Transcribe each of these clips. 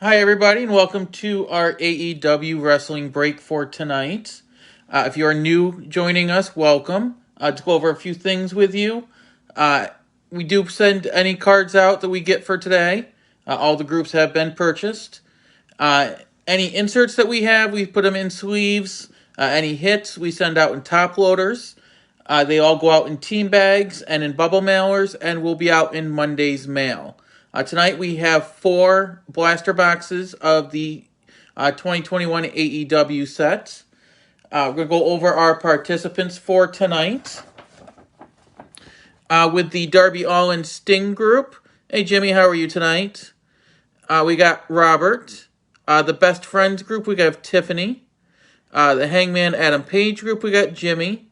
Hi, everybody, and welcome to our AEW wrestling break for tonight. If you are new joining us, welcome. To go over a few things with you, we do send any cards out that we get for today. All the groups have been purchased. Any inserts that we have, we put them in sleeves. Any hits, we send out in top loaders. They all go out in team bags and in bubble mailers, and will be out in Monday's mail. Tonight we have 4 blaster boxes of the 2021 AEW set. We're going to go over our participants for tonight. With the Darby Allin Sting group. Hey Jimmy, how are you tonight? We got Robert. The Best Friends group, we got Tiffany. The Hangman Adam Page group, we got Jimmy.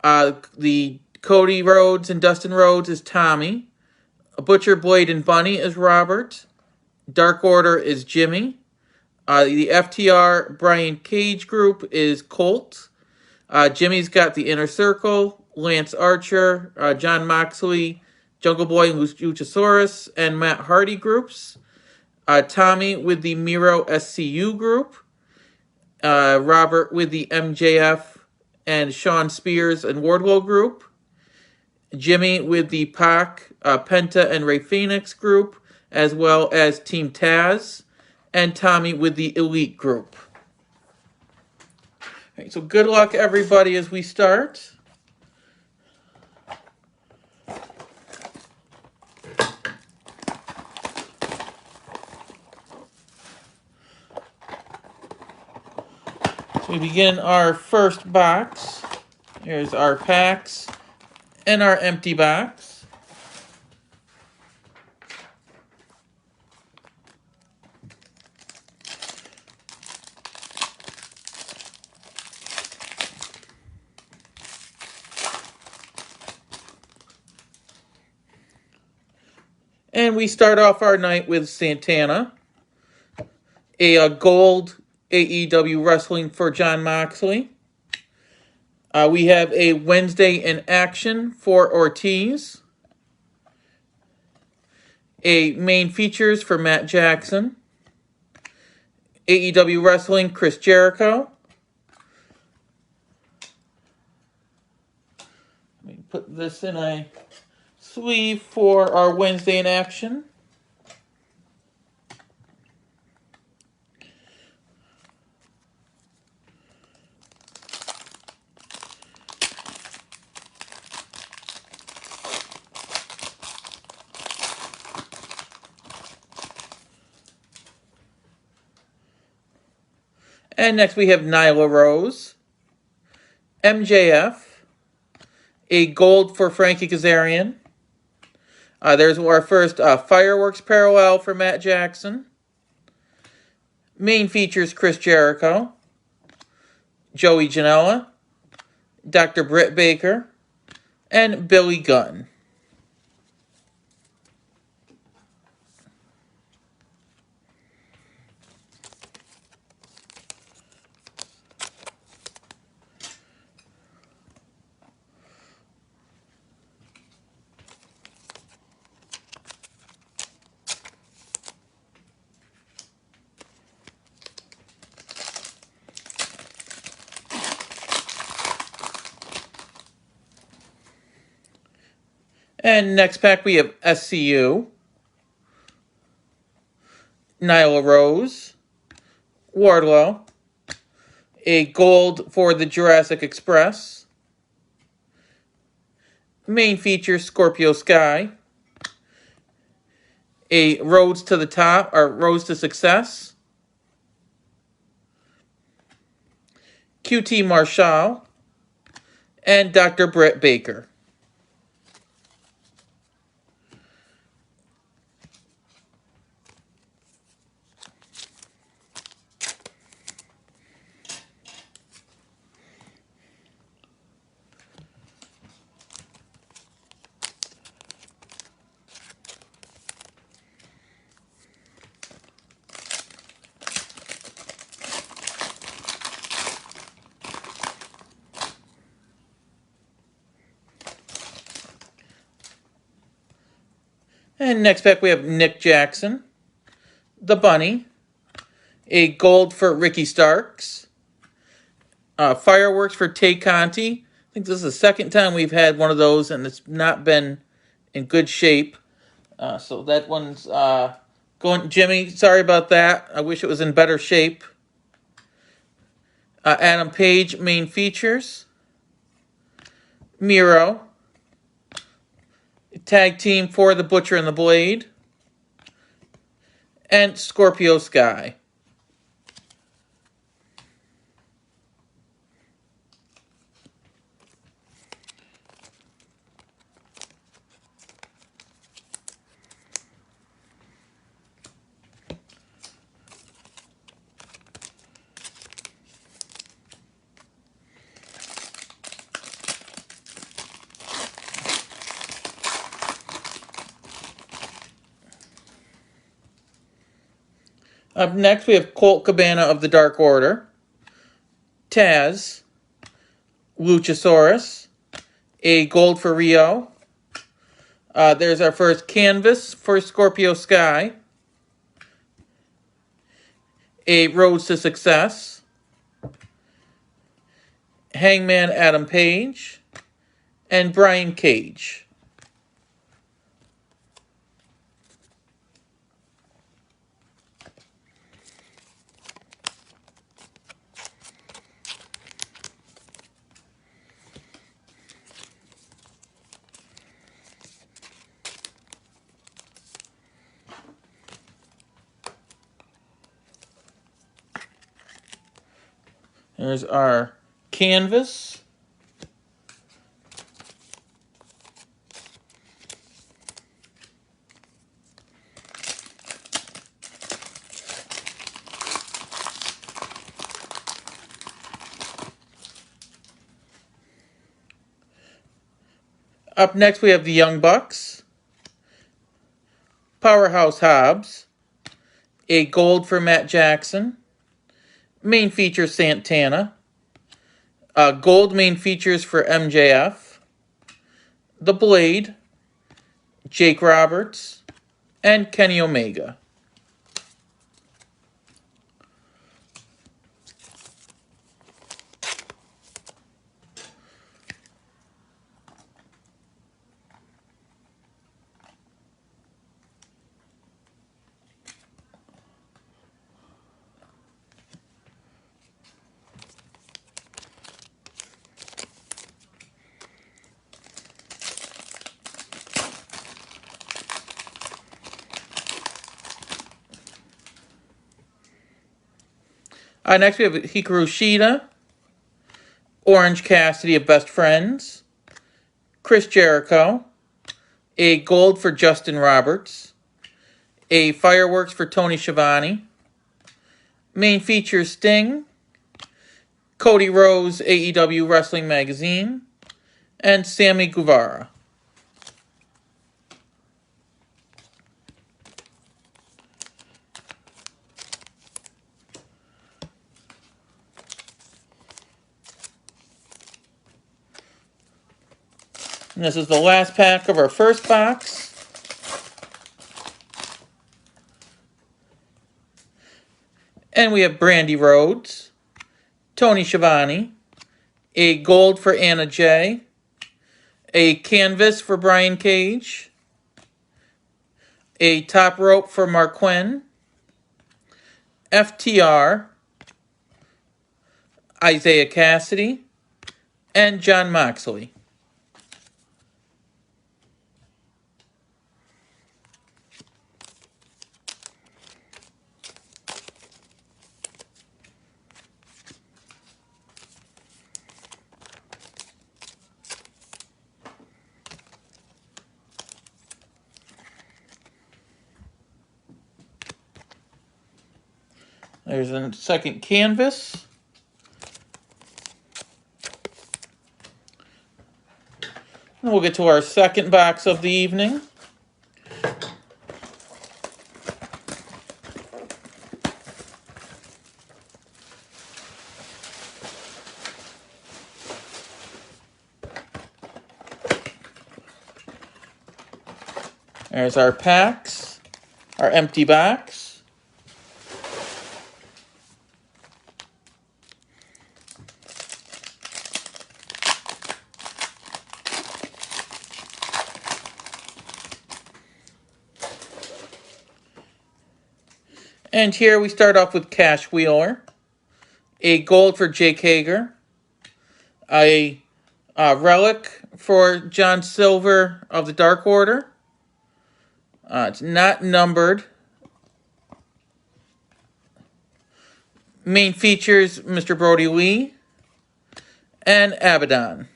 The Cody Rhodes and Dustin Rhodes is Tommy. Butcher, Blade, and Bunny is Robert. Dark Order is Jimmy. The FTR Brian Cage group is Colt. Jimmy's got the Inner Circle, Lance Archer, John Moxley, Jungle Boy, and Luchasaurus, and Matt Hardy groups. Tommy with the Miro SCU group. Robert with the MJF and Sean Spears and Wardlow group. Jimmy with the Pac, Penta, and Rey Fenix group, as well as Team Taz, and Tommy with the Elite group. All right, so good luck, everybody, as we start. So we begin our first box. Here's our packs and our empty box. And we start off our night with Santana, a gold AEW wrestling for John Moxley. We have a Wednesday in Action for Ortiz. A main features for Matt Jackson. AEW Wrestling, Chris Jericho. Let me put this in a sleeve for our Wednesday in Action. And next we have Nyla Rose, MJF, a gold for Frankie Kazarian. There's our first Fireworks parallel for Matt Jackson. Main features Chris Jericho, Joey Janela, Dr. Britt Baker, and Billy Gunn. And next pack we have SCU, Nyla Rose, Wardlow, a gold for the Jurassic Express. Main features Scorpio Sky, a Roads to the Top, or Roads to Success. QT Marshall, and Dr. Britt Baker. And next pack we have Nick Jackson, the Bunny, A gold for Ricky Starks. Fireworks for Tay Conti. I think this is the second time we've had one of those, and it's not been in good shape. So that one's going. Jimmy, sorry about that. I wish it was in better shape. Adam Page main features. Miro. Tag team for the Butcher and the Blade. And Scorpio Sky. Up next, we have Colt Cabana of the Dark Order, Taz, Luchasaurus, a gold for Rio. There's our first canvas for Scorpio Sky, a Road to Success, Hangman Adam Page, and Brian Cage. There's our canvas. Up next, we have the Young Bucks, Powerhouse Hobbs, a gold for Matt Jackson, main feature Santana, gold main features for MJF, The Blade, Jake Roberts, and Kenny Omega. Next, we have Hikaru Shida, Orange Cassidy of Best Friends, Chris Jericho, a gold for Justin Roberts, a fireworks for Tony Schiavone, main feature Sting, Cody Rhodes, AEW Wrestling Magazine, and Sammy Guevara. And this is the last pack of our first box. And we have Brandy Rhodes, Tony Schiavone, a gold for Anna Jay, a canvas for Brian Cage, a top rope for Mark Quinn, FTR, Isaiah Cassidy, and Jon Moxley. There's a second canvas. And we'll get to our second box of the evening. There's our packs, our empty box. And here we start off with Cash Wheeler. A gold for Jake Hager. A relic for John Silver of the Dark Order. It's not numbered. Main features Mr. Brody Lee and Abaddon.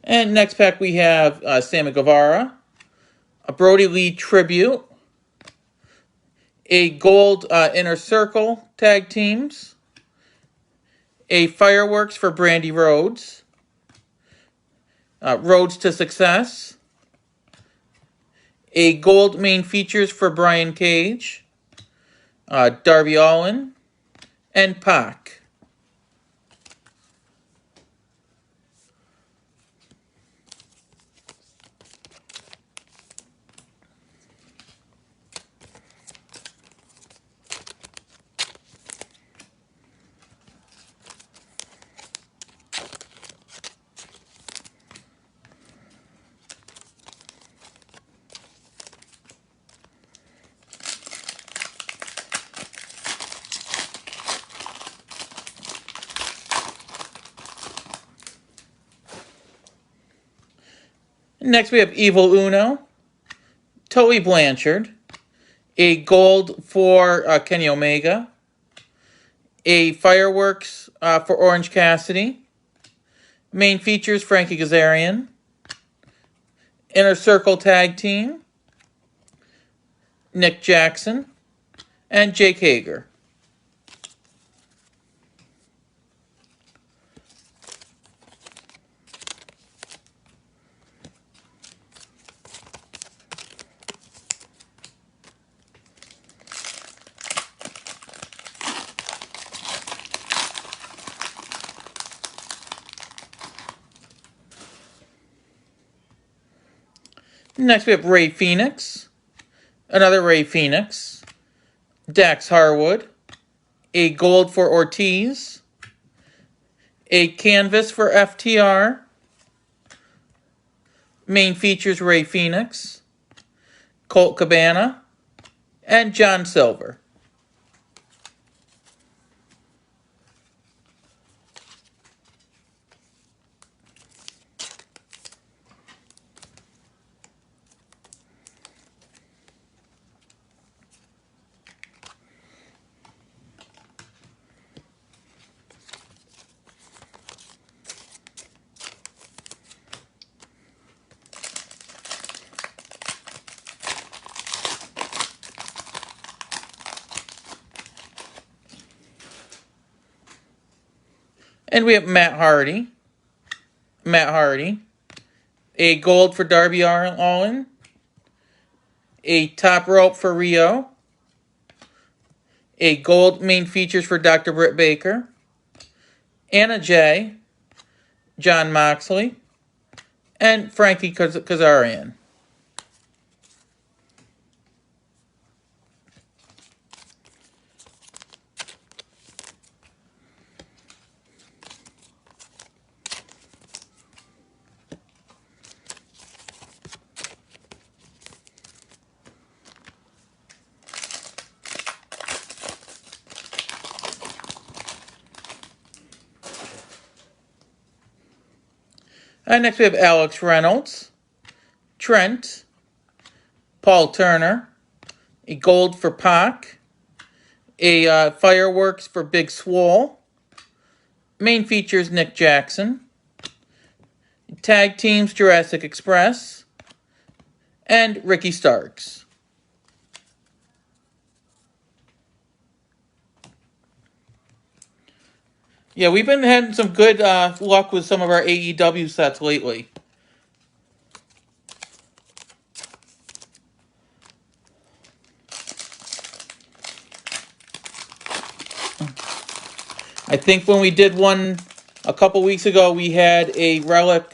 And next pack we have Sammy Guevara, a Brody Lee tribute, a gold Inner Circle tag teams, a Fireworks for Brandy Rhodes, Roads to Success, a gold main features for Brian Cage, Darby Allin, and Pac. Next we have Evil Uno, Tully Blanchard, a gold for Kenny Omega, a Fireworks for Orange Cassidy, main features Frankie Kazarian, Inner Circle Tag Team, Nick Jackson, and Jake Hager. Next we have Ray Phoenix, another Ray Phoenix, Dax Harwood, a gold for Ortiz, a canvas for FTR, main features Ray Phoenix, Colt Cabana, and John Silver. And we have Matt Hardy, a gold for Darby Allin, a top rope for Rio, a gold main features for Dr. Britt Baker, Anna Jay, John Moxley, and Frankie Kazarian. And next we have Alex Reynolds, Trent, Paul Turner, a gold for Pac, a Fireworks for Big Swole, main features Nick Jackson, tag teams Jurassic Express, and Ricky Starks. Yeah, we've been having some good luck with some of our AEW sets lately. I think when we did one a couple weeks ago, we had a relic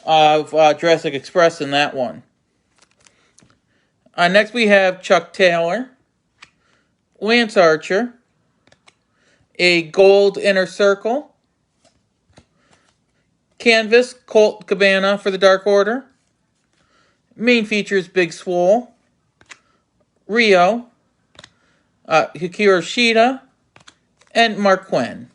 of Jurassic Express in that one. Next we have Chuck Taylor, Lance Archer, a gold inner circle, canvas Colt Cabana for the Dark Order, main features Big Swole, Rio, Hikaru Shida, and Mark Quinn.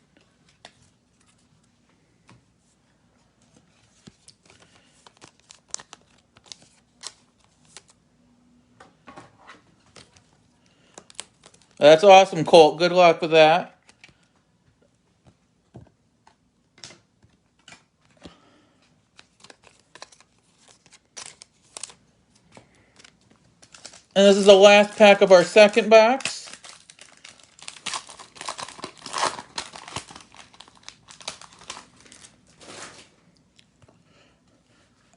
That's awesome, Colt. Good luck with that. And this is the last pack of our second box.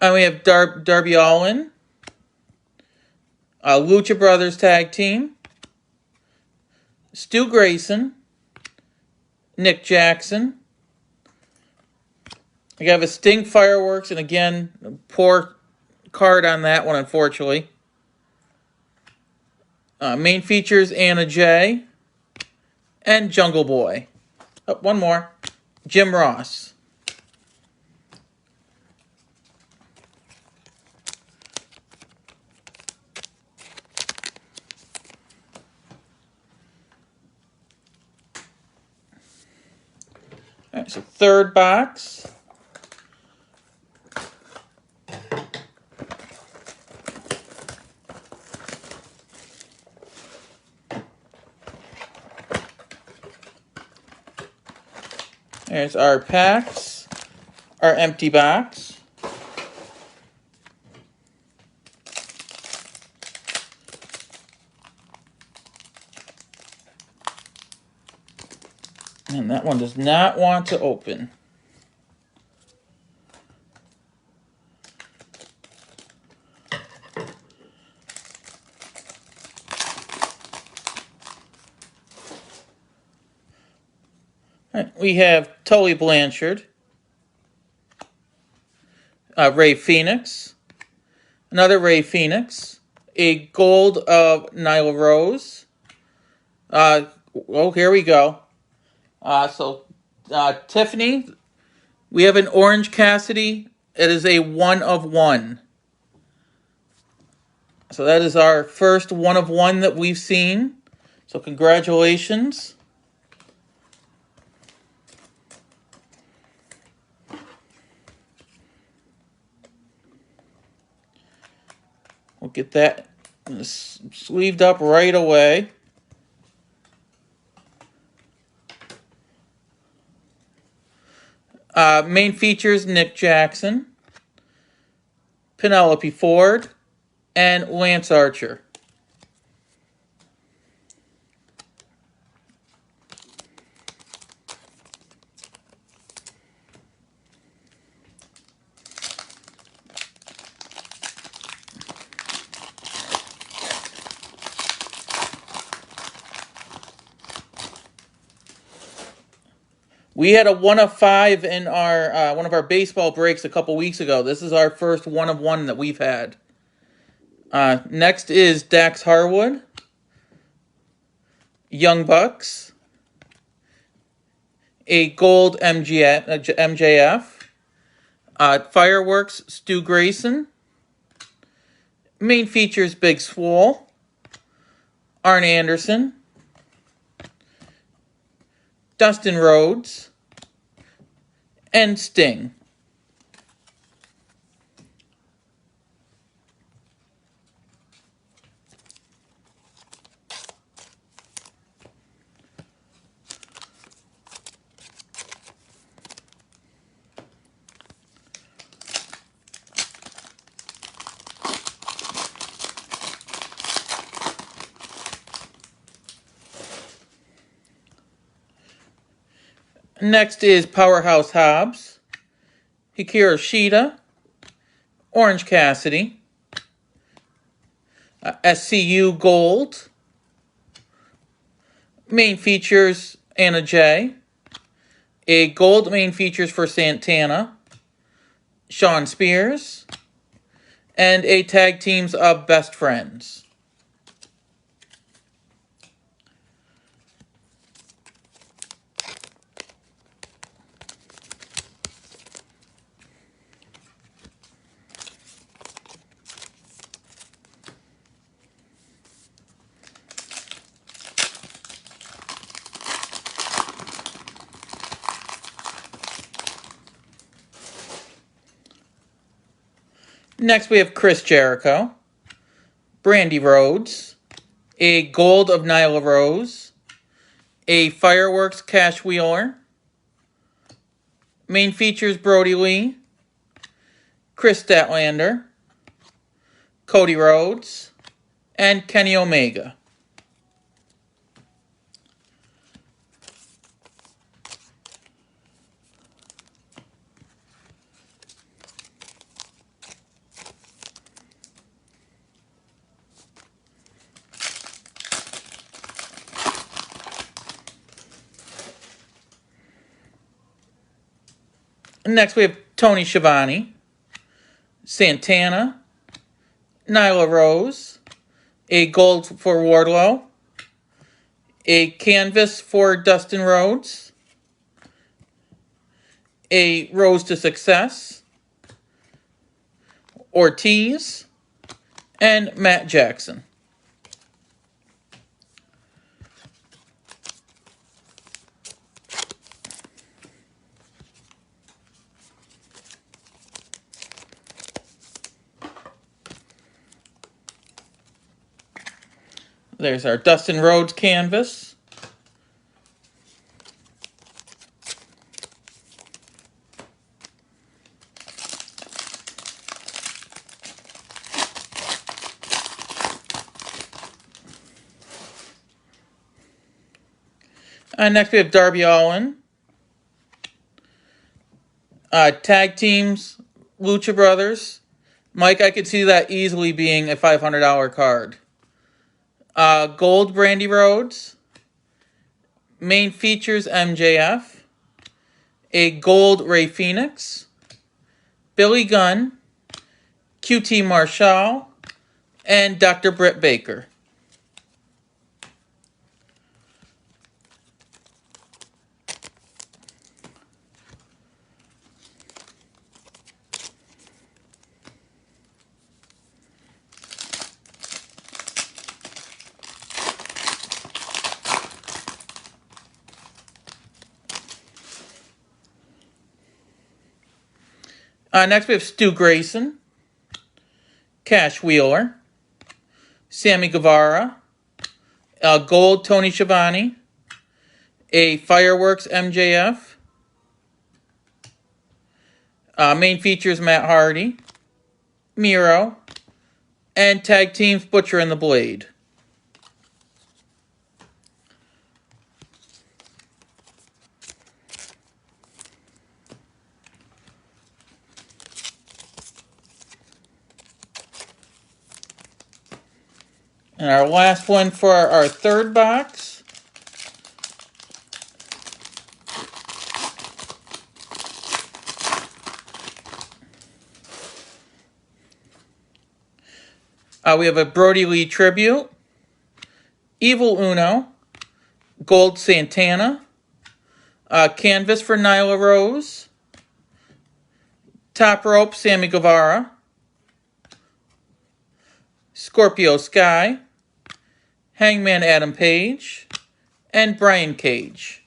And we have Darby Allin, Lucha Brothers Tag Team, Stu Grayson, Nick Jackson. We have a Sting Fireworks, and again, poor card on that one, unfortunately. Main features Anna Jay and Jungle Boy. Oh, one more. Jim Ross. All right, so third box. There's our packs, our empty box. And that one does not want to open. All right, we have Tully Blanchard, Ray Phoenix, another Ray Phoenix, a gold of Nyla Rose. Oh, here we go. Tiffany, we have an Orange Cassidy. It is a 1 of 1. So that is our first 1 of 1 that we've seen. So congratulations. We'll get that sleeved up right away. Main features Nick Jackson, Penelope Ford, and Lance Archer. We had a 1 of 5 in our one of our baseball breaks a couple weeks ago. This is our first 1 of 1 that we've had. Next is Dax Harwood, Young Bucks, a gold MJF, Fireworks Stu Grayson, main features Big Swole, Arn Anderson, Dustin Rhodes, and Sting. Next is Powerhouse Hobbs, Hikaru Shida, Orange Cassidy, SCU Gold, main features Anna Jay, A gold main features for Santana, Shawn Spears, and a tag teams of Best Friends. Next we have Chris Jericho, Brandy Rhodes, a gold of Nyla Rose, a Fireworks Cash Wheeler, main features Brody Lee, Chris Statlander, Cody Rhodes, and Kenny Omega. Next we have Tony Schiavone, Santana, Nyla Rose, a gold for Wardlow, a canvas for Dustin Rhodes, a Rose to Success, Ortiz, and Matt Jackson. There's our Dustin Rhodes canvas. Next we have Darby Allin. Tag teams, Lucha Brothers. Mike, I could see that easily being a $500 card. Gold Brandy Rhodes. Main features MJF. A gold Rey Fenix. Billy Gunn. QT Marshall. And Dr. Britt Baker. Next we have Stu Grayson, Cash Wheeler, Sammy Guevara, gold Tony Schiavone, a Fireworks MJF, main features Matt Hardy, Miro, and tag teams Butcher and the Blade. And our last one for our third box. We have a Brody Lee tribute, Evil Uno, gold Santana, canvas for Nyla Rose, top rope Sammy Guevara, Scorpio Sky, Hangman Adam Page, and Brian Cage.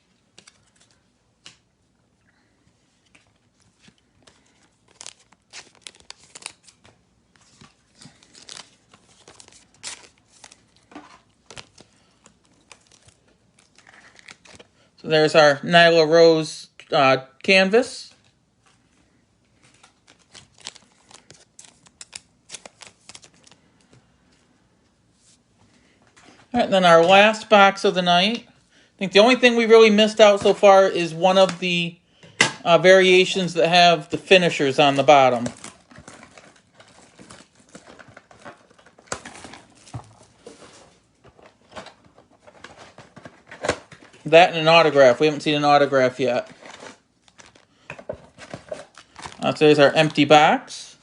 So there's our Nyla Rose canvas. All right, then our last box of the night. I think the only thing we really missed out so far is one of the variations that have the finishers on the bottom. That and an autograph. We haven't seen an autograph yet. So there's our empty box.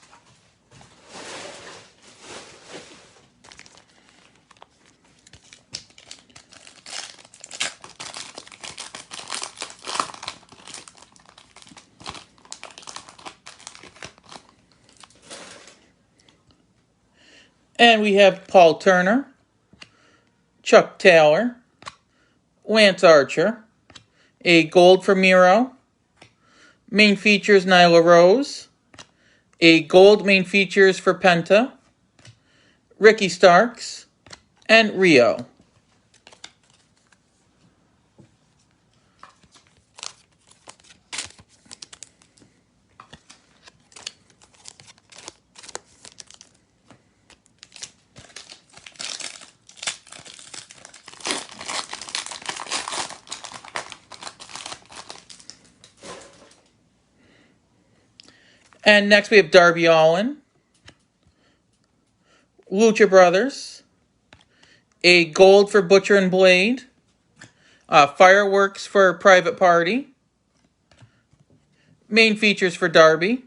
And we have Paul Turner, Chuck Taylor, Lance Archer, a gold for Miro, main features Nyla Rose, a gold main features for Penta, Ricky Starks, and Rio. And next we have Darby Allin, Lucha Brothers, a gold for Butcher and Blade, fireworks for Private Party, main features for Darby,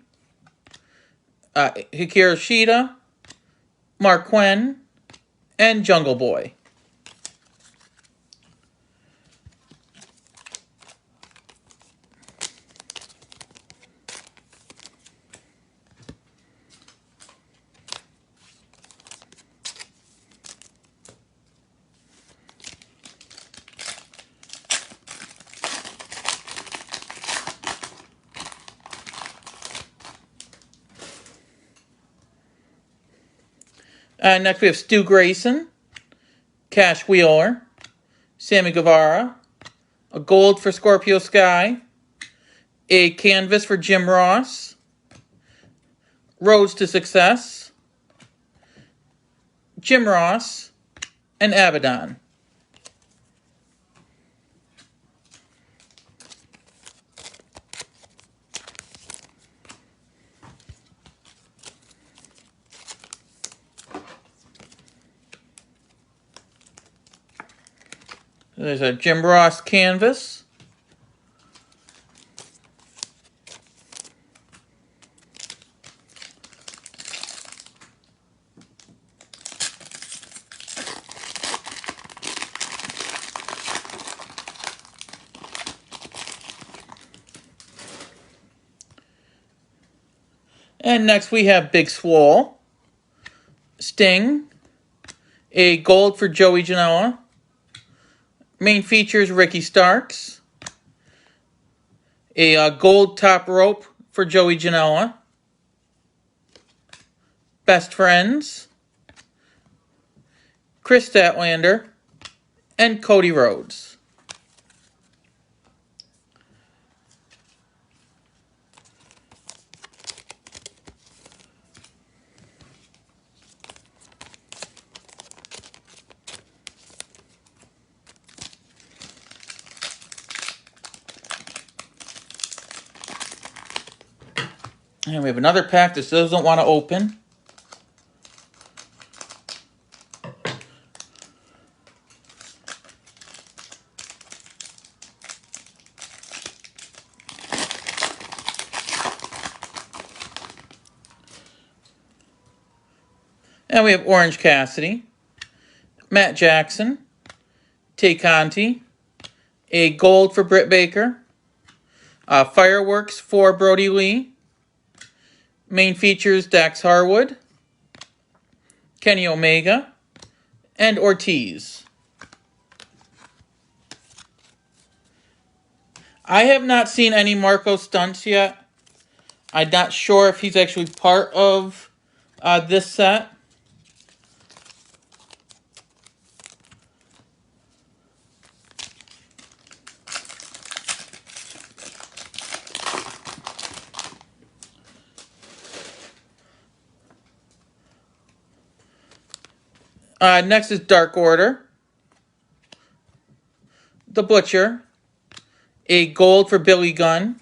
Hikaru Shida, Mark Quinn, and Jungle Boy. Next we have Stu Grayson, Cash Wheeler, Sammy Guevara, a gold for Scorpio Sky, a canvas for Jim Ross, Roads to Success, Jim Ross, and Abaddon. There's a Jim Ross canvas. And next we have Big Swole, Sting, a gold for Joey Janela, main features Ricky Starks, a gold top rope for Joey Janela, Best Friends, Chris Statlander, and Cody Rhodes. And we have another pack that still doesn't want to open. And we have Orange Cassidy, Matt Jackson, Tay Conti, a gold for Britt Baker, fireworks for Brody Lee, main features Dax Harwood, Kenny Omega, and Ortiz. I have not seen any Marco stunts yet. I'm not sure if he's actually part of this set. Next is Dark Order, The Butcher, a gold for Billy Gunn,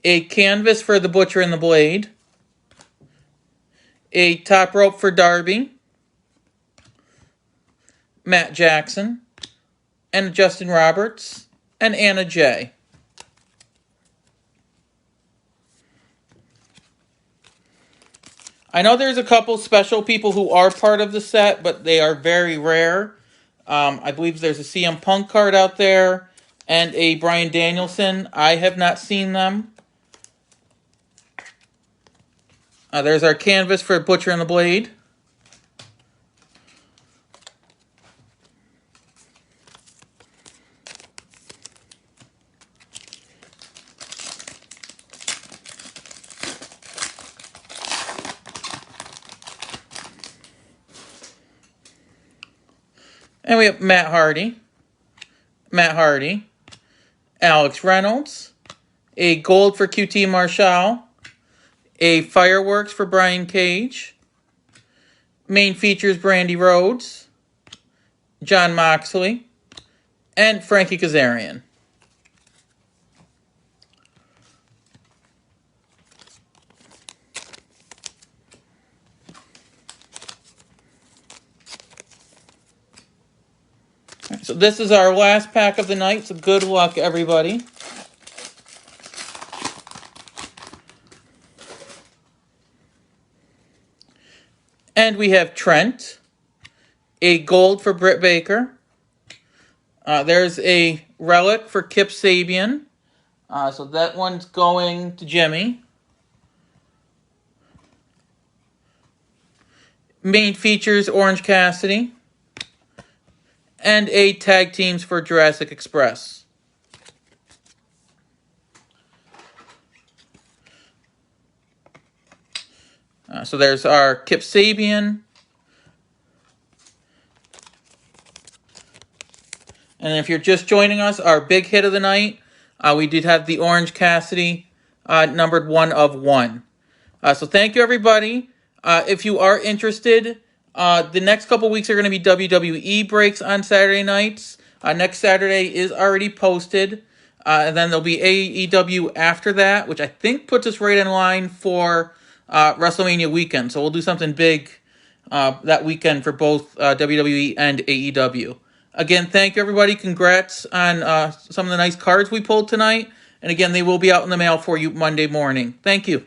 a canvas for The Butcher and the Blade, a top rope for Darby, Matt Jackson, and Justin Roberts, and Anna Jay. I know there's a couple special people who are part of the set, but they are very rare. I believe there's a CM Punk card out there and a Bryan Danielson. I have not seen them. There's our canvas for Butcher and the Blade. And we have Matt Hardy, Alex Reynolds, a gold for QT Marshall, a fireworks for Brian Cage, main features Brandy Rhodes, Jon Moxley, and Frankie Kazarian. So this is our last pack of the night, so good luck, everybody. And we have Trent, a gold for Britt Baker. There's a relic for Kip Sabian. So that one's going to Jimmy. Main features Orange Cassidy. And a tag teams for Jurassic Express. So there's our Kip Sabian. And if you're just joining us, our big hit of the night, we did have the Orange Cassidy numbered 1 of 1. So thank you, everybody. If you are interested, the next couple weeks are going to be WWE breaks on Saturday nights. Next Saturday is already posted. And then there'll be AEW after that, which I think puts us right in line for WrestleMania weekend. So we'll do something big that weekend for both WWE and AEW. Again, thank you, everybody. Congrats on some of the nice cards we pulled tonight. And again, they will be out in the mail for you Monday morning. Thank you.